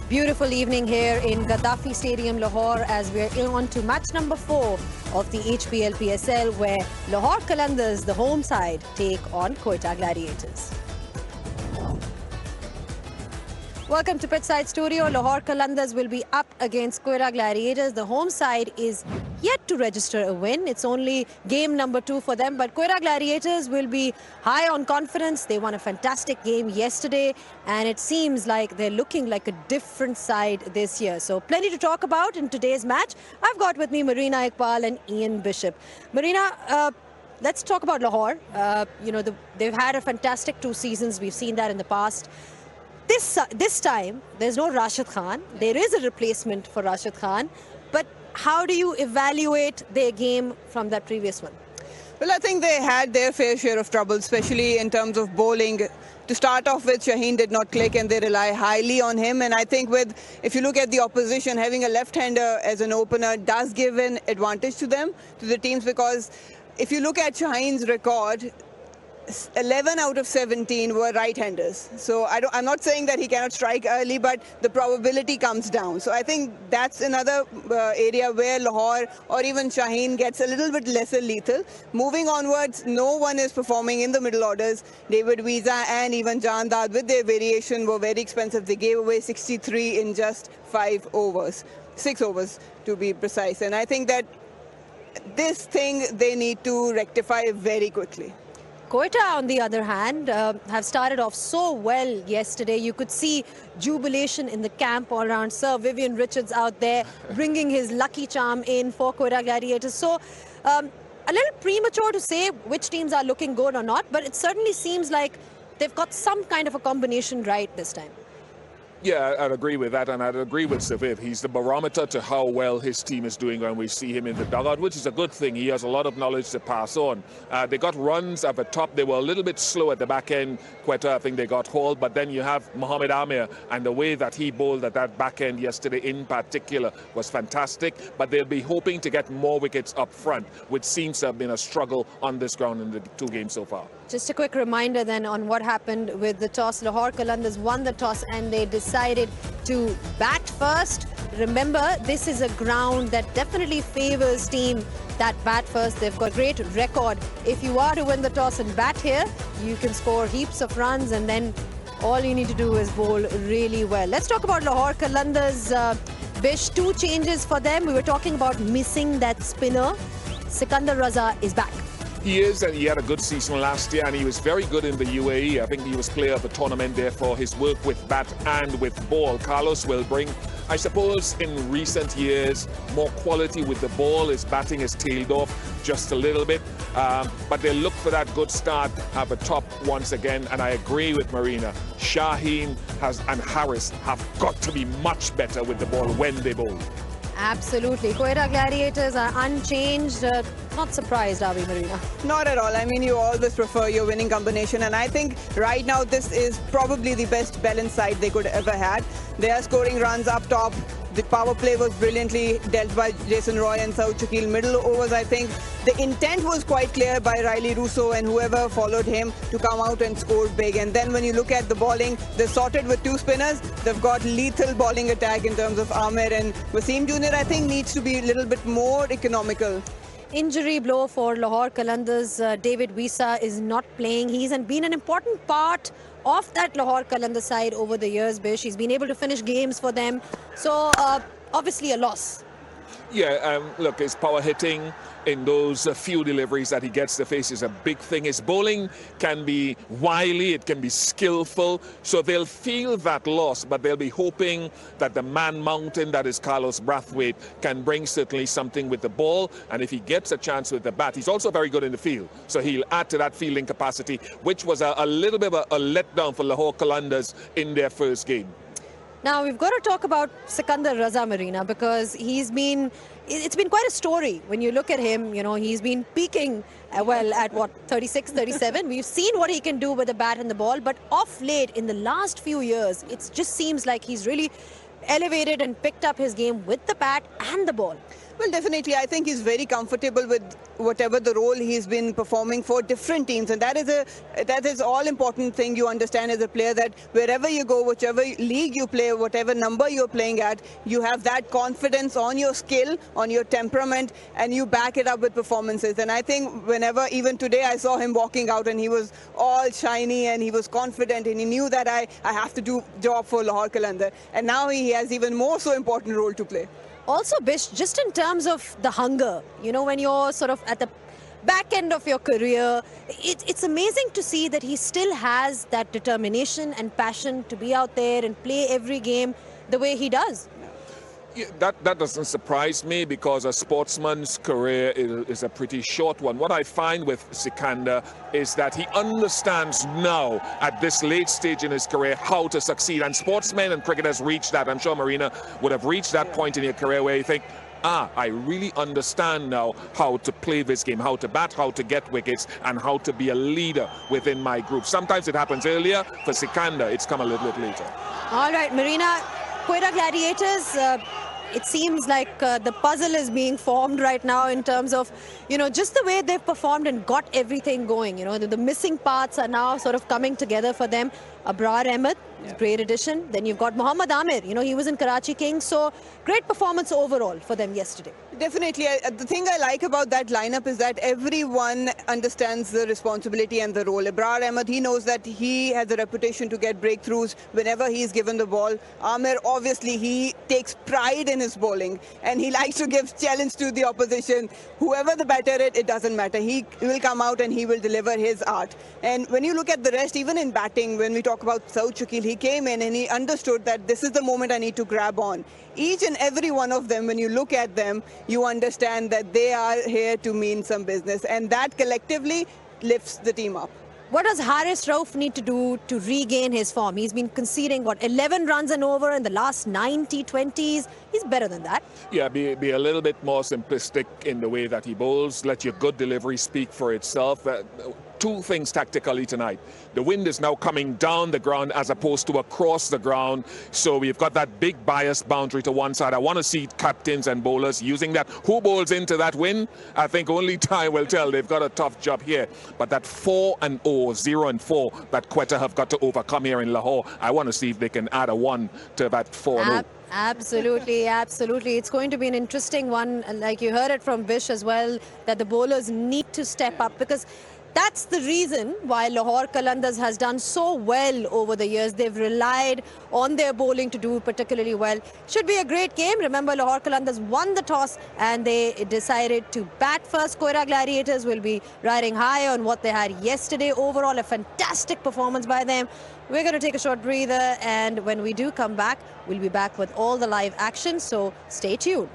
Beautiful evening here in Gaddafi Stadium, Lahore, as we're on to match number 4 of the HBL PSL, where Lahore Qalandars, the home side, take on Quetta Gladiators. Welcome to Pitside Studio. Lahore Qalandars will be up against Quetta Gladiators. The home side is yet to register a win. It's only game number 2 for them, but Quetta Gladiators will be high on confidence. They won a fantastic game yesterday, and it seems like they're looking like a different side this year. So plenty to talk about in today's match. I've got with me Marina Iqbal and Ian Bishop. Marina, let's talk about Lahore. They've had a fantastic 2 seasons. We've seen that in the past. This time, there's no Rashid Khan. There is a replacement for Rashid Khan. But how do you evaluate their game from that previous one? Well, I think they had their fair share of trouble, especially in terms of bowling. To start off with, Shaheen did not click and they rely highly on him. And I think if you look at the opposition, having a left-hander as an opener does give an advantage to them, to the teams, because if you look at Shaheen's record, 11 out of 17 were right-handers. So I'm not saying that he cannot strike early, but the probability comes down. So I think that's another area where Lahore or even Shaheen gets a little bit lesser lethal. Moving onwards, no one is performing in the middle orders. David Visa and even Qalandars, with their variation, were very expensive. They gave away 63 in just 6 overs to be precise. And I think that this thing they need to rectify very quickly. Quetta, on the other hand, have started off so well yesterday. You could see jubilation in the camp all around. Sir Vivian Richards out there bringing his lucky charm in for Quetta Gladiators. So a little premature to say which teams are looking good or not, but it certainly seems like they've got some kind of a combination right this time. Yeah, I'd agree with that, and I'd agree with Saviv. He's the barometer to how well his team is doing when we see him in the dugout, which is a good thing. He has a lot of knowledge to pass on. They got runs at the top. They were a little bit slow at the back end. Quetta, I think they got hauled, but then you have Mohamed Amir, and the way that he bowled at that back end yesterday in particular was fantastic. But they'll be hoping to get more wickets up front, which seems to have been a struggle on this ground in the 2 games so far. Just a quick reminder then on what happened with the toss. Lahore Qalandars won the toss and they decided to bat first. Remember, this is a ground that definitely favors team that bat first. They've got a great record. If you are to win the toss and bat here, you can score heaps of runs, and then all you need to do is bowl really well. Let's talk about Lahore Qalandars. Bish, 2 changes for them. We were talking about missing that spinner. Sikandar Raza is back. He is, and he had a good season last year, and he was very good in the UAE. I think he was player of the tournament there for his work with bat and with ball. Carlos will bring, I suppose, in recent years, more quality with the ball. His batting has tailed off just a little bit, but they look for that good start at the top once again. And I agree with Marina. Shaheen and Harris have got to be much better with the ball when they bowl. Absolutely. Quetta Gladiators are unchanged. Not surprised, are we, Marina? Not at all. I mean, you always prefer your winning combination, and I think right now this is probably the best balanced side they could ever had. They are scoring runs up top. The power play was brilliantly dealt by Jason Roy and Saud Shakil. Middle overs, I think the intent was quite clear by Riley Russo and whoever followed him to come out and score big. And then when you look at the bowling, they're sorted with 2 spinners. They've got lethal bowling attack in terms of Amir, and Wasim Jr. I think needs to be a little bit more economical. Injury blow for Lahore Qalandars. David Visa is not playing. He's been an important part of that Lahore Qalandars side over the years, Bish. He's been able to finish games for them. So, obviously a loss. Yeah, look, his power hitting in those few deliveries that he gets to face is a big thing. His bowling can be wily, it can be skillful, so they'll feel that loss, but they'll be hoping that the man mountain that is Carlos Brathwaite can bring certainly something with the ball, and if he gets a chance with the bat, he's also very good in the field, so he'll add to that fielding capacity, which was a little bit of a letdown for Lahore Qalandars in their first game. Now, we've got to talk about Sikandar Raza, Marina, because it's been quite a story. When you look at him, you know, he's been peaking, well, at what, 36, 37. We've seen what he can do with the bat and the ball, but off late, in the last few years, it just seems like he's really elevated and picked up his game with the bat and the ball. Well, definitely. I think he's very comfortable with whatever the role he's been performing for different teams. And that is all important thing you understand as a player, that wherever you go, whichever league you play, whatever number you're playing at, you have that confidence on your skill, on your temperament, and you back it up with performances. And I think whenever, even today, I saw him walking out and he was all shiny and he was confident and he knew that I have to do job for Lahore Qalandars. And now he has even more so important role to play. Also, Bish, just in terms of the hunger, you know, when you're sort of at the back end of your career, it's amazing to see that he still has that determination and passion to be out there and play every game the way he does. Yeah, that doesn't surprise me, because a sportsman's career is a pretty short one. What I find with Sikandar is that he understands now, at this late stage in his career, how to succeed. And sportsmen and cricketers reach that. I'm sure Marina would have reached that point in your career where you think, I really understand now how to play this game, how to bat, how to get wickets, and how to be a leader within my group. Sometimes it happens earlier. For Sikandar, it's come a little bit later. All right, Marina, Quetta Gladiators, it seems like the puzzle is being formed right now in terms of, you know, just the way they've performed and got everything going. You know, the missing parts are now sort of coming together for them. Abrar Ahmed, great addition. Then you've got Mohammad Amir. You know, he was in Karachi Kings, so great performance overall for them yesterday. Definitely. The thing I like about that lineup is that everyone understands the responsibility and the role. Abrar Ahmed, he knows that he has a reputation to get breakthroughs whenever he's given the ball. Amir, obviously, he takes pride in his bowling and he likes to give challenge to the opposition. Whoever the batter it doesn't matter. He will come out and he will deliver his art. And when you look at the rest, even in batting, when we talk about Saud Shakil, he came in and he understood that this is the moment I need to grab on. Each and every one of them, when you look at them, you understand that they are here to mean some business, and that collectively lifts the team up. What does Haris Rauf need to do to regain his form? He's been conceding, what, 11 runs and over in the last 90 20s. He's better than that. Yeah, be a little bit more simplistic in the way that he bowls. Let your good delivery speak for itself. Two things tactically tonight. The wind is now coming down the ground as opposed to across the ground. So we've got that big bias boundary to one side. I want to see captains and bowlers using that. Who bowls into that wind? I think only time will tell. They've got a tough job here. But that 4-0, 0-4 that Quetta have got to overcome here in Lahore, I want to see if they can add a 1 to that 4-0. Absolutely, absolutely. It's going to be an interesting one. Like you heard it from Bish as well, that the bowlers need to step up, because that's the reason why Lahore Qalandars has done so well over the years. They've relied on their bowling to do particularly well. Should be a great game. Remember, Lahore Qalandars won the toss and they decided to bat first. Quetta Gladiators will be riding high on what they had yesterday. Overall, a fantastic performance by them. We're going to take a short breather, and when we do come back, we'll be back with all the live action. So stay tuned.